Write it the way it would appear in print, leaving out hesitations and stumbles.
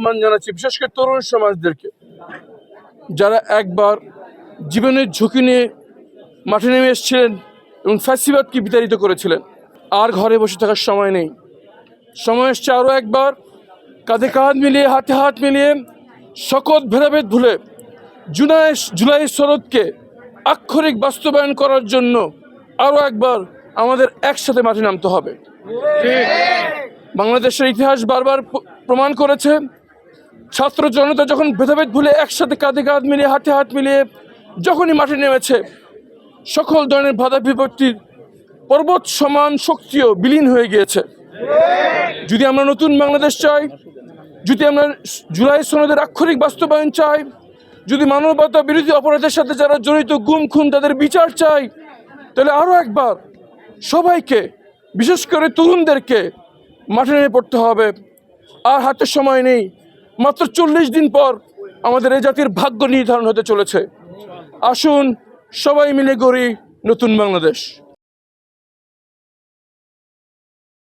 আহ্বান জানাচ্ছি বিশেষ করে তরুণ সমাজদেরকে, যারা একবার জীবনের ঝুঁকি নিয়ে মাঠে নেমে এসেছিলেন এবং ফ্যাসিবাদকে বিতাড়িত করেছিলেন। আর ঘরে বসে থাকার সময় নেই, সময় এসছে আরও একবার কাঁধে কাঁধ মিলিয়ে হাতে হাত মিলিয়ে সকল ভেদাভেদ ভুলে জুলাই সনদকে আক্ষরিক বাস্তবায়ন করার জন্য আরও একবার আমাদের একসাথে মাঠে নামতে হবে। বাংলাদেশের ইতিহাস বারবার প্রমাণ করেছে, ছাত্র জনতা যখন ভেদাভেদ ভুলে একসাথে কাঁধে কাঁধ মিলিয়ে হাতে হাত মিলিয়ে যখনই মাঠে নেমেছে, সকল ধরনের বাধা বিপত্তির পর্বত সমান শক্তিও বিলীন হয়ে গিয়েছে। যদি আমরা নতুন বাংলাদেশ চাই, যদি আমরা জুলাই সনদের আক্ষরিক বাস্তবায়ন চাই, যদি মানবতা বিরোধী অপরাধের সাথে যারা জড়িত গুম খুন তাদের বিচার চাই, তাহলে আরও একবার সবাইকে বিশেষ করে তরুণদেরকে মাঠে নেমে পড়তে হবে। আর হাতে সময় নেই, মাত্র 40 দিন পর আমাদের এই জাতির ভাগ্য নির্ধারণ হতে চলেছে। আসুন সবাই মিলে গড়ি নতুন বাংলাদেশ।